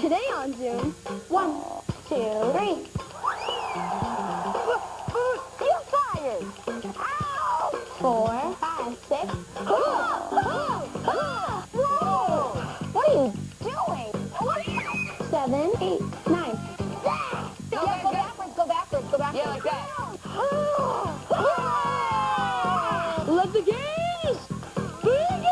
Today on Zoom, 1, 2, 3. You're fired! Ow! 4, 5, 6. Whoa! What are you doing? 7, 8, 9. Go backwards. Yeah, like that. Let the games begin!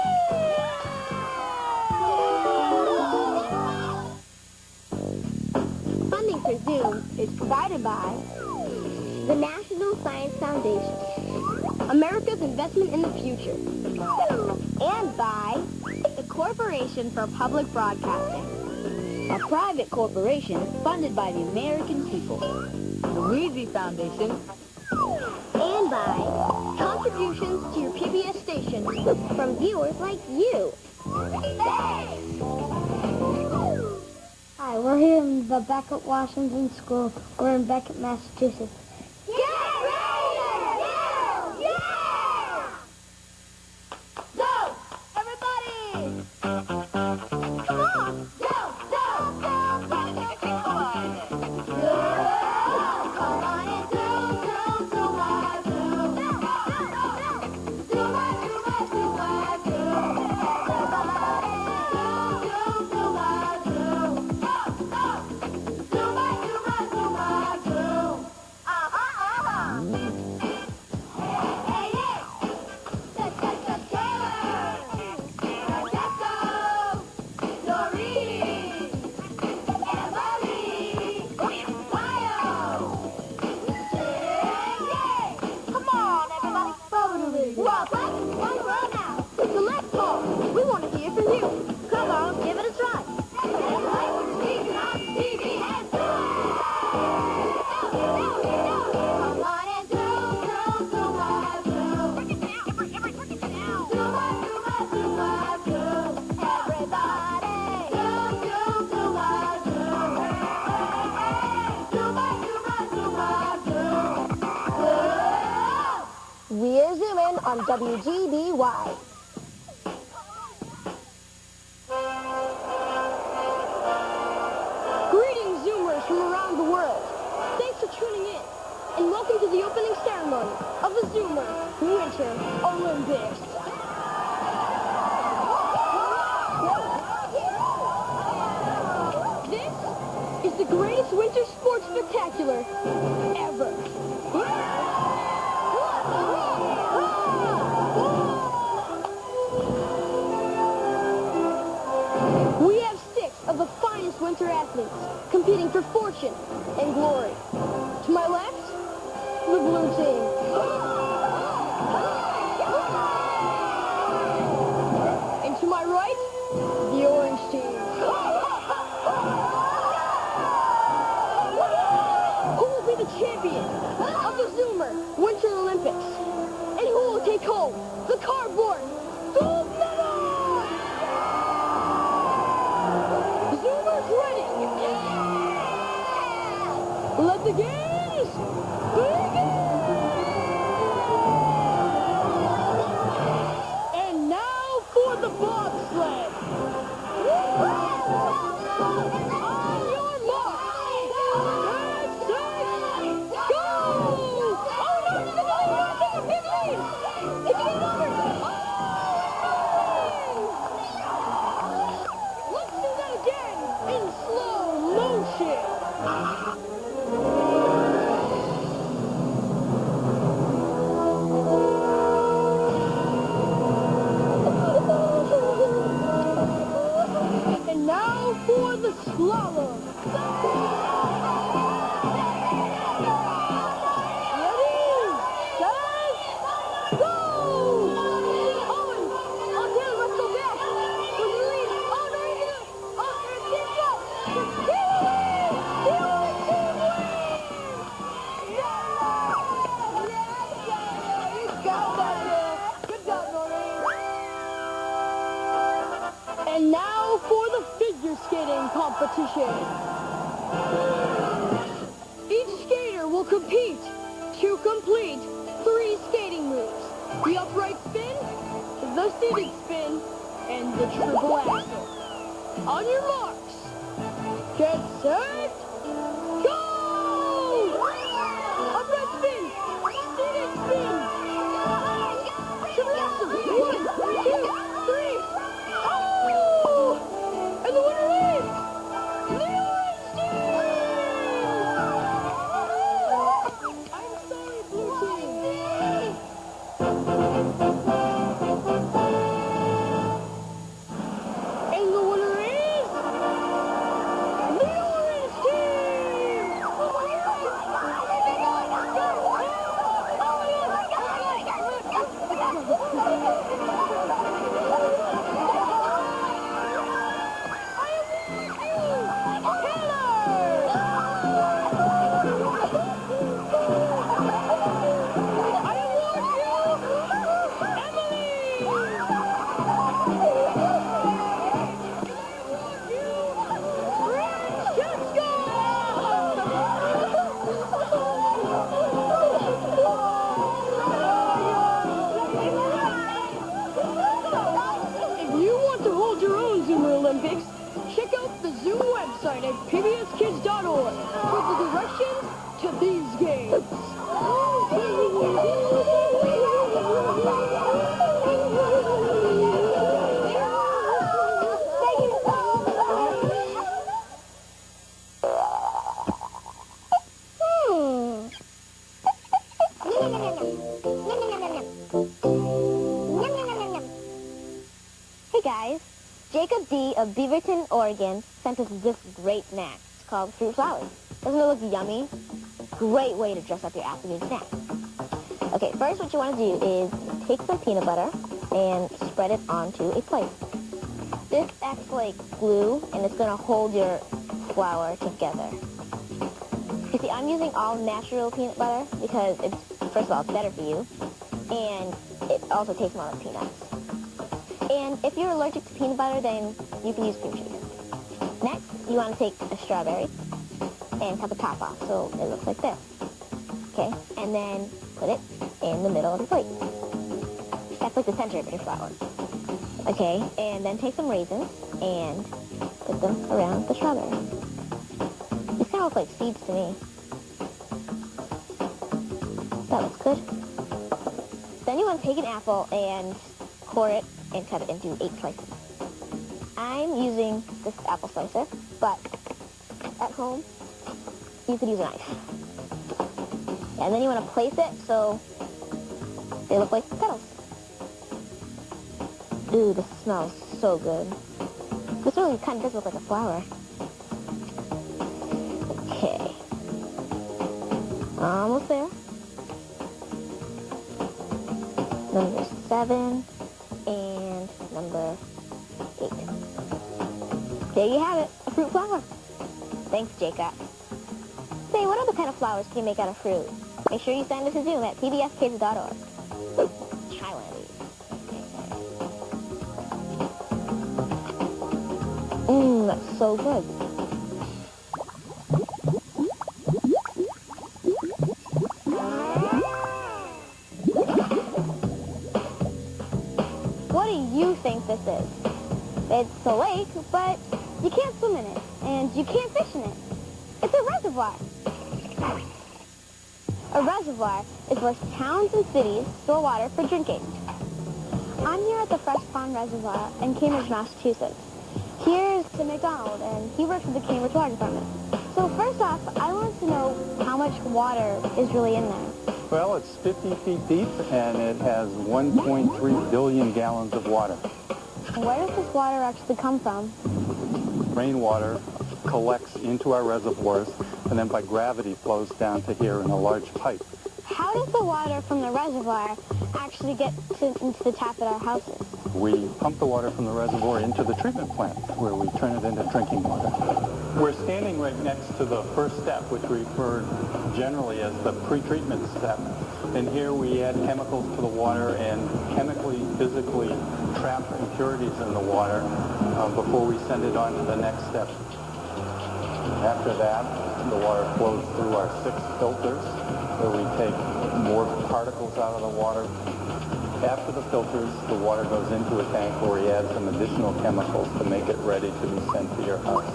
Funding for Zoom is provided by the National Science Foundation, America's investment in the future, and by the Corporation for Public Broadcasting, a private corporation funded by the American people, the Wheezy Foundation, and by contributions to your PBS station from viewers like you. Hi, we're here in the Beckett Washington School. We're in Beckett, Massachusetts. Get ready to do! Yeah! Go! Everybody! Come on! Go! Come on! Come on and do my do. Do my do. Everybody, do my do. Do my do. Hey, hey! Francesco, Noreen, Emily, Mayo, Shing. Come on, everybody. Welcome. One row now. Select call. We want to hear from you. Come on, give it a try. Come on and do my do. Break it down. Break it down. Do my do. Everybody. Do my do. Do my do. We're zooming on WGBY. Greetings, Zoomers from around the world. Thanks for tuning in, and welcome to the opening ceremony of the Zoomer Winter Olympics. This is the greatest winter sports spectacular ever. We have 6 of the finest winter athletes competing for fortune and glory. To my left, the blue team. And to my right, the orange team. Who will be the champion of the Zoomer Winter Olympics? And who will take home the cardboard gold medal? Zoomers ready! Let the games begin! And now for the bobsled. On your mark. Get set, go! Oh no, you're taking a big lead! It's getting over! Let's do that again in slow motion. And now for the slalom. Ready, set, go! Owen, Taylor, let's go back. We're the lead. Oh, no, you can do it. Oh, there's Team Go. The only team wins! Yeah! You got that, man. Good job, Noreen. And now for the figure skating competition. Each skater will compete to complete 3 skating moves. The upright spin, the seated spin, and the triple axel. On your marks, get set, go! Upright spin, seated spin. Traversal, 1, 2, 3. Oh! And the winner is the orange team! I'm sorry, blue team. And the winner is the orange team! If you want to hold your own Zoomer Olympics, check out the Zoom website at pbskids.org for the directions to these games. Hey guys, Jacob D. of Beaverton, Oregon sent us this great snack. It's called Fruit Flowers. Doesn't it look yummy? Great way to dress up your afternoon snack. Okay, first what you want to do is take some peanut butter and spread it onto a plate. This acts like glue and it's going to hold your flour together. You see, I'm using all natural peanut butter because it's, first of all, it's better for you, and it also tastes more like peanuts. And if you're allergic to peanut butter, then you can use cream cheese. Next, you want to take a strawberry and cut the top off so it looks like this. Okay, and then put it in the middle of the plate. That's like the center of your flour. Okay, and then take some raisins and put them around the strawberry. These kind of look like seeds to me. That looks good. Then you want to take an apple and core it and cut it into 8 slices. I'm using this apple slicer, but at home, you could use a knife. And then you want to place it so they look like petals. Ooh, this smells so good. This really kind of does look like a flower. Okay. Almost there. Number 7 and number 8. There you have it, a fruit flower. Thanks, Jacob. Say, what other kind of flowers can you make out of fruit? Make sure you send us a Zoom at pbskids.org. Try one of these. That's so good. What do you think this is? It's a lake, but you can't swim in it, and you can't fish in it. It's a reservoir. A reservoir is where towns and cities store water for drinking. I'm here at the Fresh Pond Reservoir in Cambridge, Massachusetts. Here's Tim McDonald, and he works with the Cambridge Water Department. So first off, I want to know how much water is really in there. Well, it's 50 feet deep, and it has 1.3 billion gallons of water. Where does this water actually come from? Rainwater collects into our reservoirs, and then by gravity flows down to here in a large pipe. How does the water from the reservoir actually get into the tap at our houses? We pump the water from the reservoir into the treatment plant, where we turn it into drinking water. We're standing right next to the first step, which we refer generally as the pre-treatment step. And here we add chemicals to the water and chemically, physically trap impurities in the water before we send it on to the next step. After that, the water flows through our 6 filters, where we take more particles out of the water. After the filters, the water goes into a tank where we add some additional chemicals to make it ready to be sent to your house.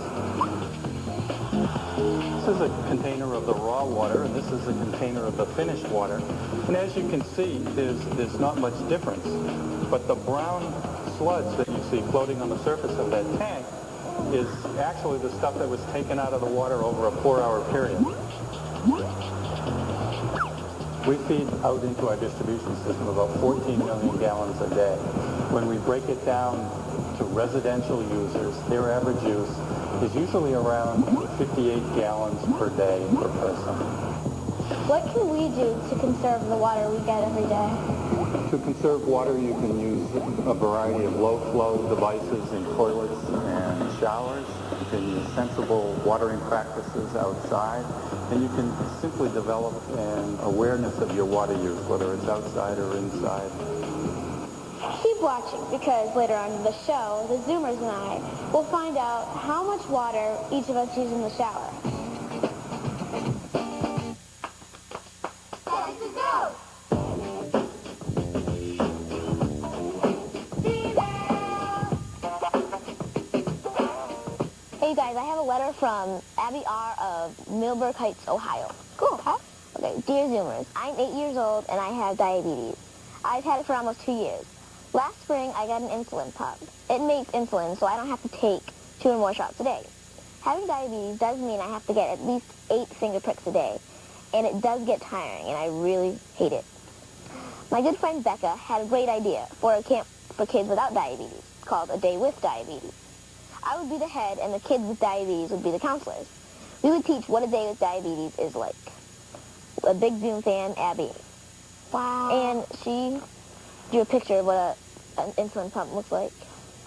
This is a container of the raw water, and this is a container of the finished water. And as you can see, there's not much difference. But the brown sludge that you see floating on the surface of that tank is actually the stuff that was taken out of the water over a 4-hour period. We feed out into our distribution system about 14 million gallons a day. When we break it down to residential users, their average use is usually around 58 gallons per day per person. What can we do to conserve the water we get every day? To conserve water, you can use a variety of low-flow devices in toilets and showers. You can use sensible watering practices outside, and you can simply develop an awareness of your water use, whether it's outside or inside. Keep watching, because later on in the show, the Zoomers and I will find out how much water each of us use in the shower. Hey guys, I have a letter from Abby R. of Millburg Heights, Ohio. Cool, huh? Okay, dear Zoomers, I'm 8 years old and I have diabetes. I've had it for almost 2 years. Last spring, I got an insulin pump. It makes insulin so I don't have to take 2 or more shots a day. Having diabetes does mean I have to get at least 8 finger pricks a day, and it does get tiring, and I really hate it. My good friend Becca had a great idea for a camp for kids without diabetes called A Day with Diabetes. I would be the head, and the kids with diabetes would be the counselors. We would teach what a day with diabetes is like. A big Zoom fan, Abby. Wow. And she drew a picture of what an insulin pump looks like.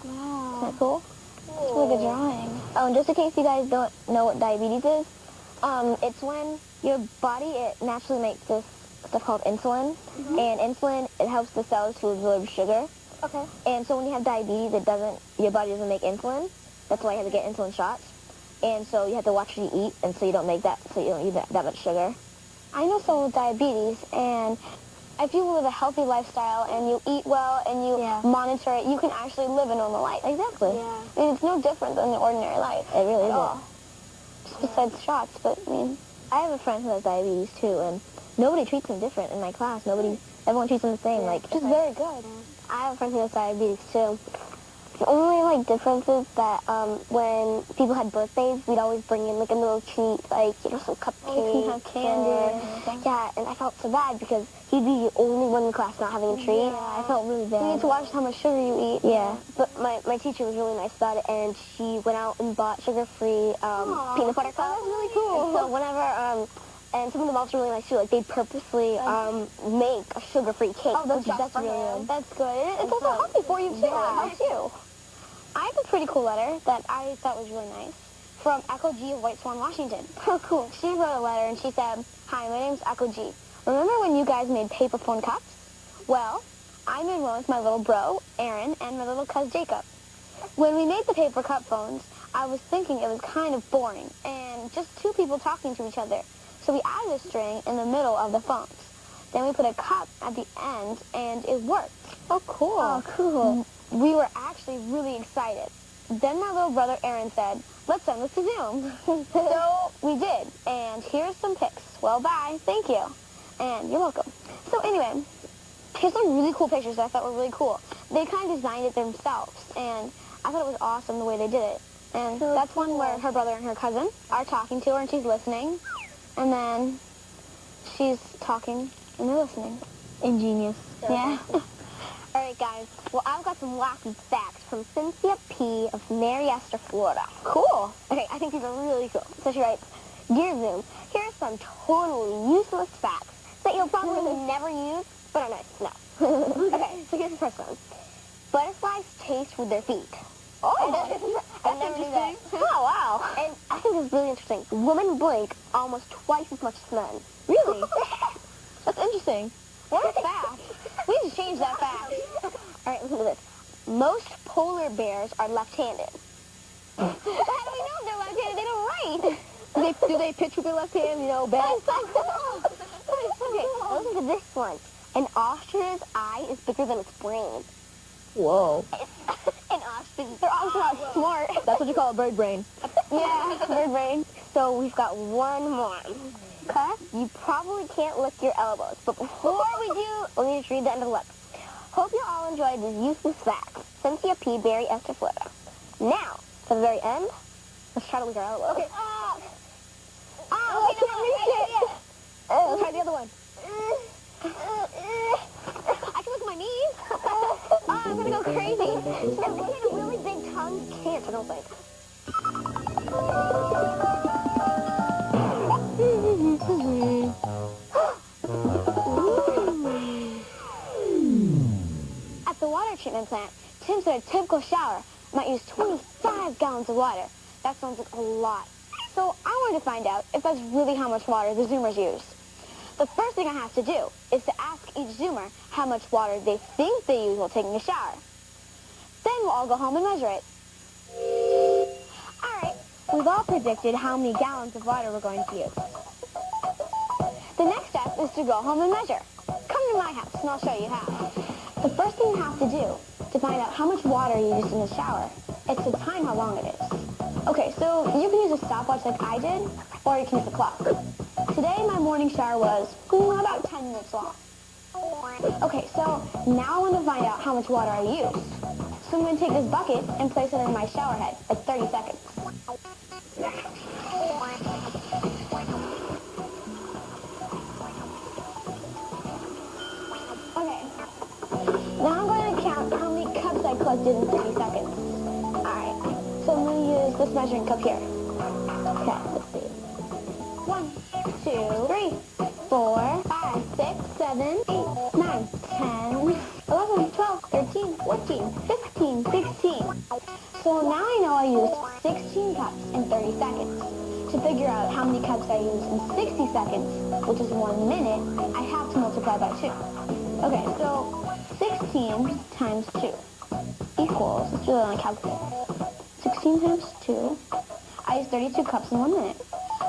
Wow. Isn't that cool? It's a really good drawing. Oh, and just in case you guys don't know what diabetes is, it's when your body, it naturally makes this stuff called insulin. Mm-hmm. And insulin, it helps the cells to absorb sugar. Okay. And so when you have diabetes, your body doesn't make insulin. That's why you have to get insulin shots. And so you have to watch what you eat, and so you don't eat that much sugar. I know someone with diabetes, and if you live a healthy lifestyle and you eat well and you monitor it, you can actually live a normal life. Exactly. Yeah. I mean, it's no different than the ordinary life. It really at all. isn't. Just besides shots, but I mean, I have a friend who has diabetes too, and nobody treats him different in my class. Everyone treats him the same. Like, which is very good. I have a friend who has diabetes too. The only difference is that when people had birthdays, we'd always bring in a little treat, some cupcakes, some candy. Yeah, and I felt so bad because he'd be the only one in the class not having a treat. Yeah, I felt really bad. You need to watch how much sugar you eat. Yeah. But my teacher was really nice about it, and she went out and bought sugar-free peanut butter cups. Oh, that's really cool. And so whenever and some of them also really nice too. Like they'd purposely make a sugar-free cake. Oh, that's really good. good. That's good. It's also healthy for you too. Yeah. It helps you. I have a pretty cool letter that I thought was really nice from Echo G of White Swan, Washington. Oh, cool. She wrote a letter and she said, "Hi, my name's Echo G. Remember when you guys made paper phone cups? Well, I made one with my little bro, Aaron, and my little cousin, Jacob. When we made the paper cup phones, I was thinking it was kind of boring and just 2 people talking to each other. So we added a string in the middle of the phones. Then we put a cup at the end, and it worked. Oh, cool. Oh, cool. We were actually really excited. Then my little brother Aaron said, "Let's send this to Zoom." So we did, and here's some pics. Well, bye. Thank you. And you're welcome. So anyway, here's some really cool pictures that I thought were really cool. They kind of designed it themselves, and I thought it was awesome the way they did it. And So that's cool. one where her brother and her cousin are talking to her, and she's listening. And then she's talking, and they're listening. Ingenious. Yeah. All right, guys. Well, I've got some wacky facts from Cynthia P. of Mariester, Florida. Cool. Okay, I think these are really cool. So she writes, "Dear Zoom, here are some totally useless facts that you'll probably never use, but are nice to know." Okay, so here's the first one. Butterflies taste with their feet. Oh, I never knew that. Oh, wow. And I think this is really interesting. Women blink almost twice as much as men. Really? That's interesting. What a fact. We need to change that fact. All right, listen to this. Most polar bears are left-handed. How do we know if they're left-handed? They don't write. Do they pitch with their left hand, bat? Okay, listen to this one. An ostrich's eye is bigger than its brain. Whoa. An They're also not smart. That's what you call a bird brain. Yeah, bird brain. So we've got one more. Okay? You probably can't lick your elbows, but before we do, let me just read the end of the letter. Hope you all enjoyed these useless facts. Cynthia P. Berry, Esther, Florida. Now, for the very end, let's try to lick our elbows. Okay. I can't reach it. Let's try the other one. I can lick my knees. I'm gonna go crazy. No, we had a really big tongue. Can't, I don't think. At the water treatment plant, Tim said a typical shower might use 25 gallons of water. That sounds like a lot. So I wanted to find out if that's really how much water the Zoomers use. The first thing I have to do is to ask each Zoomer how much water they think they use while taking a shower. Then we'll all go home and measure it. All right, we've all predicted how many gallons of water we're going to use. The next step is to go home and measure. Come to my house and I'll show you how. The first thing you have to do to find out how much water you used in the shower is to time how long it is. Okay, so you can use a stopwatch like I did, or you can use a clock. Today my morning shower was about 10 minutes long. Okay, so now I want to find out how much water I used. So I'm going to take this bucket and place it in my shower head at 30 seconds. Okay, now I'm going to count how many cups I collected in 30 seconds. Alright, so I'm going to use this measuring cup here. Okay, let's see. 1, 2, 3, 4, 5, 6, 7, 8, 9, 10, 11, 12, 13, 14, 15, 16. So now I know I used 16 cups in 30 seconds. To figure out how many cups I used in 60 seconds, which is 1 minute, I have to multiply by 2. Okay, so 16 times 2 equals, let's do it on a calculator. 16 times 2, I used 32 cups in 1 minute.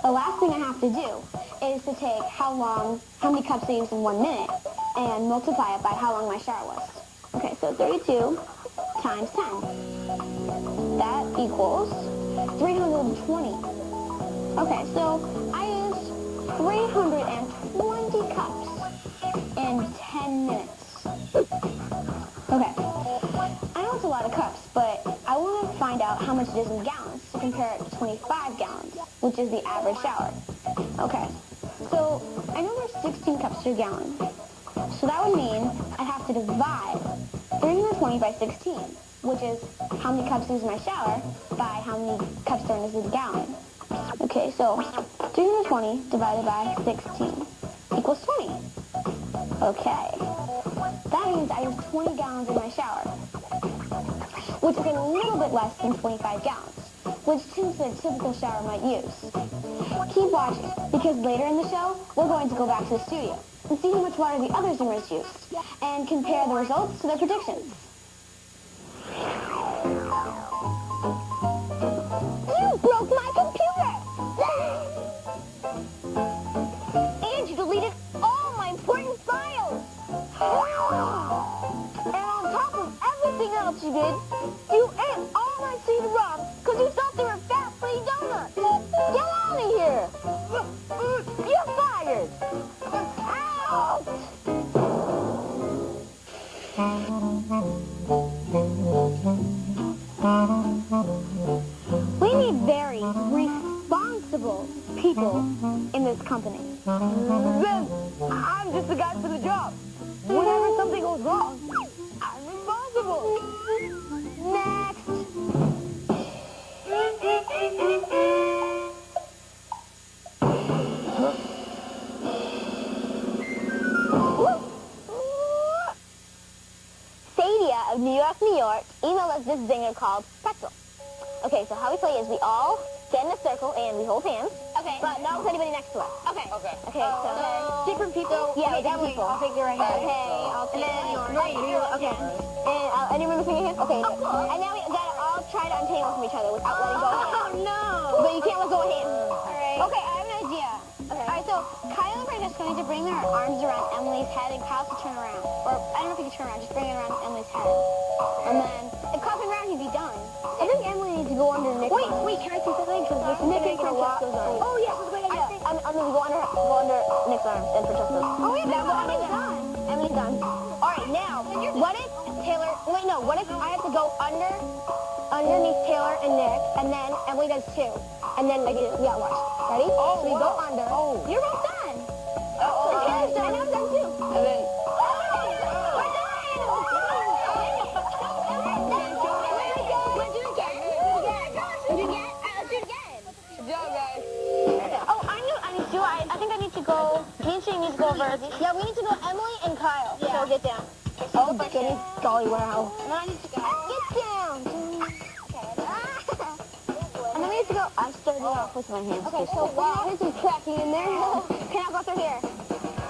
The last thing I have to do is to take how many cups I used in 1 minute and multiply it by how long my shower was. Okay, so 32 times 10. That equals 320. Okay, so I used 320 cups in 10 minutes. Okay, I know it's a lot of cups, but I want to find out how much it is in gallons to compare it to 25 gallons, which is the average shower. Okay, so I know there's 16 cups per gallon. So that would mean I'd have to divide 320 by 16, which is how many cups I use in my shower by how many cups there is in a gallon. Okay, so 320 divided by 16 equals 20. Okay, that means I use 20 gallons in my shower, which is a little bit less than 25 gallons, which Tim said a typical shower might use. Keep watching, because later in the show, we're going to go back to the studio and see how much water the other Zoomers used, and compare the results to their predictions. You broke my computer! And you deleted all my important files! And on top of everything else you did, you ate all my CD-ROMs because you thought they were fat, free donuts! Get out of here! You're fired! Out! We need very responsible people in this company. Then I'm just the guy for the job. Whenever something goes wrong, I'm responsible. Next. Sadia of New York, emailed us this zinger called Pretzel. Okay, so how we play is we all get in a circle and we hold hands. Okay. But not with anybody next to us. Okay. Okay. Okay, so different people. Yeah, different people. I'll take your right hand. Okay, I'll take yours. Okay. And anyone with your hand? Okay. Oh, cool. And now we gotta all try to untangle from each other without letting go of hands. Oh, no. But you can't let go of hands. All right. Okay, I have an idea. Okay. All right, so Kyle and Francesco just going to bring their arms around Emily's head and Kyle to turn around. Or, I don't know if he can turn around, just bring it around Emily's head. And then, if Kyle turned around, he'd be done. I think Emily needs to go under Nick's arm. Wait, can I see something? Because Nick and Francesco's arm. Oh, yes, that's a great idea. I'm going to go under Nick's arm and Francesco's. Oh, yeah, that's Emily's done. Emily's done. All right, now, what if Taylor, wait, no, what if I have to go underneath Taylor and Nick, and then Emily does two. And then, like, yeah, watch. Ready? Oh, so we go under. Oh. You're both done. Oh, And Taylor's done, and I'm done too. And then... Good job, guys. Oh, I know what I need to do. I think I need to go, me and Shing need to go over. Yeah, we need to go Emily and Kyle. Yeah. So get down. Oh, goody golly, wow. And then I need to go. Get down. And then we need to go. I started off with my hands. Okay, so there's some cracking in there. Can I go through here?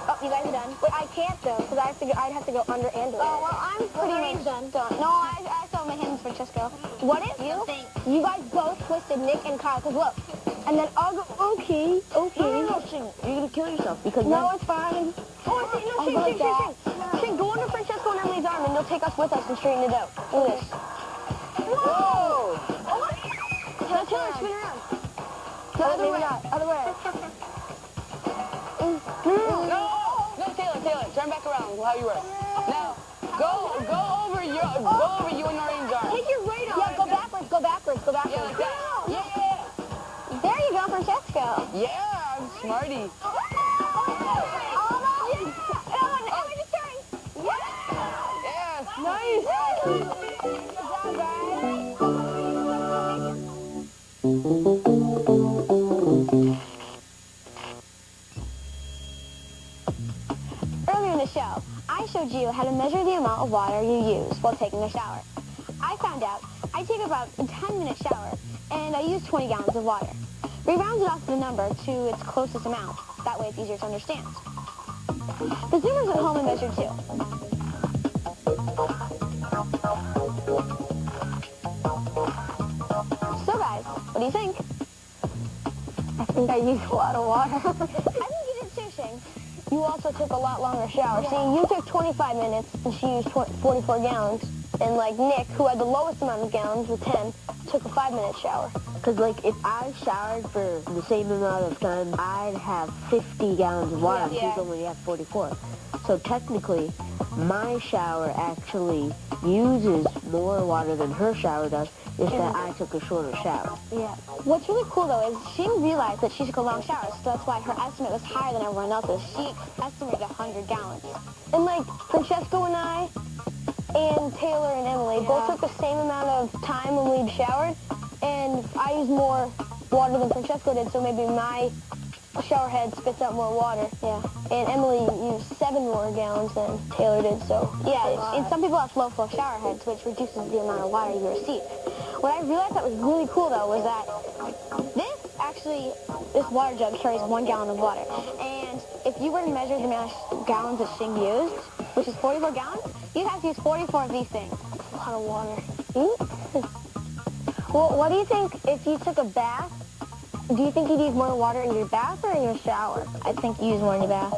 Oh, you guys are done. Wait, I can't though, because I'd have to go under and over. Oh, well, I'm pretty much done. No, I still have my hands, Francesco. What if you guys both twisted Nick and Kyle? Because look, and then I'll go, okay. No, Shing, you're going to kill yourself because... No, it's fine. Shing, go under Francesco and Emily's arm, and they'll take us with us and straighten it out. Do this. Whoa! Taylor, spin around. The other way. Other way. No, Taylor, turn back around how you were. Now, go over you and Noreen's arm. Take your right arm. Yeah, go backwards. Yeah, like that. Yeah. There you go, Francesco. Yeah, I'm smarty. Yeah, nice. Earlier in the show, I showed you how to measure the amount of water you use while taking a shower. I found out I take about a 10-minute shower, and I use 20 gallons of water. We rounded off the number to its closest amount. That way it's easier to understand. The Zoomers at home have measured too. So guys, what do you think? I think I used a lot of water. I think you did too, Shing. You also took a lot longer shower. See, you took 25 minutes, and she used 44 gallons. And like Nick, who had the lowest amount of gallons with 10, took a 5-minute shower. Because, like, if I showered for the same amount of time, I'd have 50 gallons of water. Yeah. She'd only have 44. So technically, my shower actually uses more water than her shower does, just that I took a shorter shower. Yeah. What's really cool, though, is Shing realized that she took a long shower, so that's why her estimate was higher than everyone else's. She estimated 100 gallons. And, like, Francesco and I, and Taylor and Emily both took the same amount of time when we showered, and I used more water than Francesco did, so maybe my shower head spits out more water. Yeah. And Emily used 7 more gallons than Taylor did, so yeah. And some people have low flow shower heads, which reduces the amount of water you receive. What I realized that was really cool, though, was that this water jug carries 1 gallon of water. And if you were to measure the amount of gallons that Shing used, which is 44 gallons, you'd have to use 44 of these things. That's a lot of water. Well, what do you think if you took a bath? Do you think you'd use more water in your bath or in your shower? I think you use more in your bath.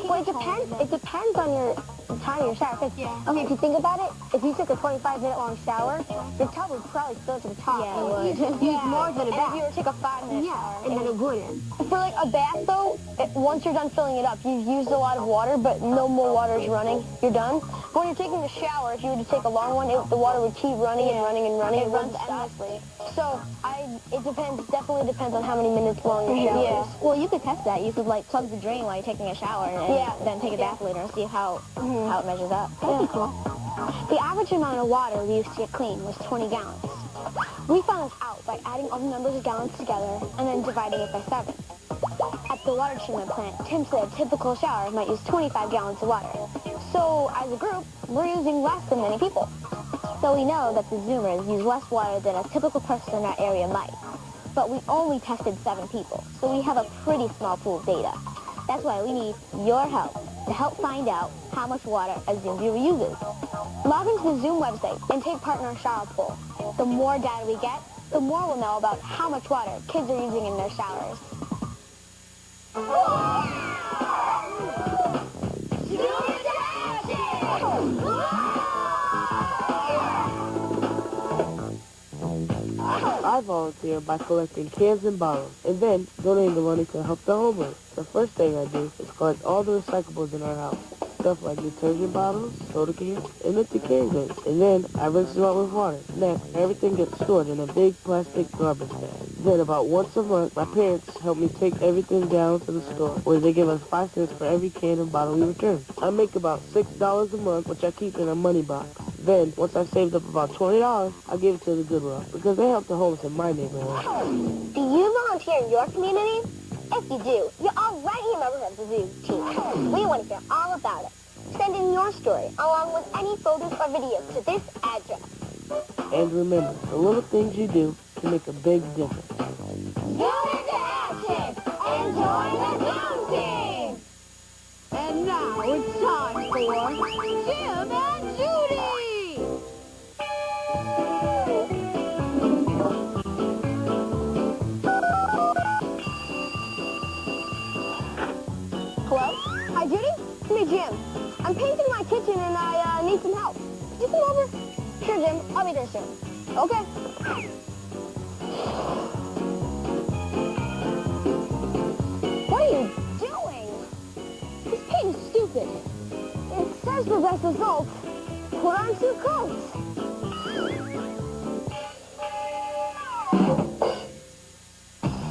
Well, it depends on your time of your shower. Okay, if you think about it, if you took a 25-minute long shower, your tub would probably fill to the top. Yeah, it would. Use more than a bath. And if you were to take a 5-minute shower, and then it wouldn't. For like a bath, though, once you're done filling it up, you've used a lot of water, but no more water is running. You're done. But when you're taking a shower, if you were to take a long one, the water would keep running and running and running. It runs endlessly. So it definitely depends on how many minutes long your shower is. Yeah. Well, you could test that. You could like plug the drain while you're taking a shower and then take a bath later and see how it measures up. That'd be cool. The average amount of water we used to get clean was 20 gallons. We found this out by adding all the numbers of gallons together and then dividing it by 7. At the water treatment plant, Tim said a typical shower might use 25 gallons of water. So as a group, we're using less than many people. So we know that the Zoomers use less water than a typical person in our area might. But we only tested 7 people, so we have a pretty small pool of data. That's why we need your help to help find out how much water a Zoom viewer uses. Log into the Zoom website and take part in our shower poll. The more data we get, the more we'll know about how much water kids are using in their showers. I volunteer by collecting cans and bottles, and then donating the money to help the homeless. The first thing I do is collect all the recyclables in our house. Stuff like detergent bottles, soda cans, and empty can goods. And then I rinse them out with water. Next, everything gets stored in a big plastic garbage bag. Then about once a month, my parents help me take everything down to the store, where they give us 5 cents for every can and bottle we return. I make about $6 a month, which I keep in a money box. Then, once I've saved up about $20, I give it to the Goodwill, because they help the homeless in my neighborhood. Do you volunteer in your community? If you do, you're already a member of the Zoo team. We want to hear all about it. Send in your story, along with any photos or videos, to this address. And remember, the little things you do can make a big difference. Zoom into action and join the Zoom team! And now it's time for Jim and Judy! Hello? Hi, Judy? It's me, Jim. I'm painting my kitchen and I need some help. Could you come over? Sure, Jim. I'll be there soon. Okay. What are you doing? This paint is stupid. It says the best results. Put on 2 coats.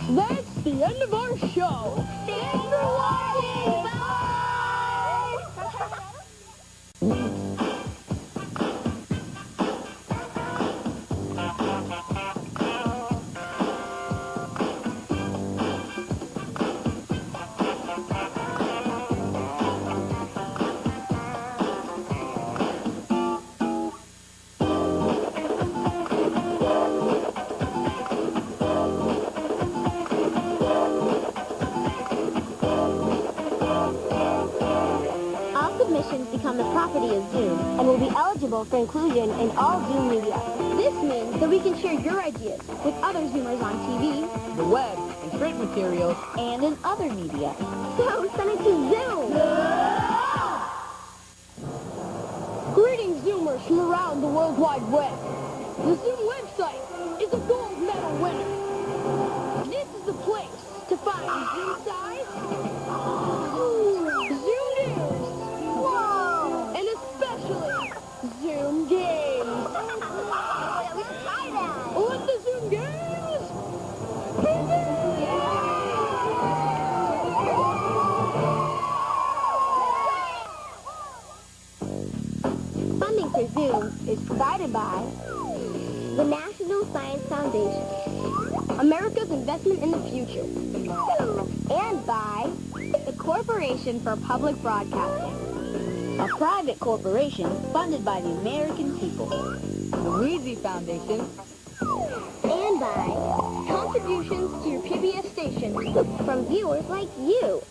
That's the end of our show. Thanks for watching. Bye. Become the property of Zoom and will be eligible for inclusion in all Zoom media. This means that we can share your ideas with other Zoomers on TV, The web, and print materials. and in other media. So send it to Zoom! Greetings, Zoomers from around the World Wide Web. The Zoom website is a gold medal winner. This is the place to find Zoom size, Zoom news, and especially Zoom games. Let's try that. Let the Zoom games begin! Funding for Zoom is provided by the National Science Foundation, America's investment in the future, and by the Corporation for Public Broadcasting, a private corporation funded by the American people, The Wheezy Foundation. and by contributions to your PBS station from viewers like you.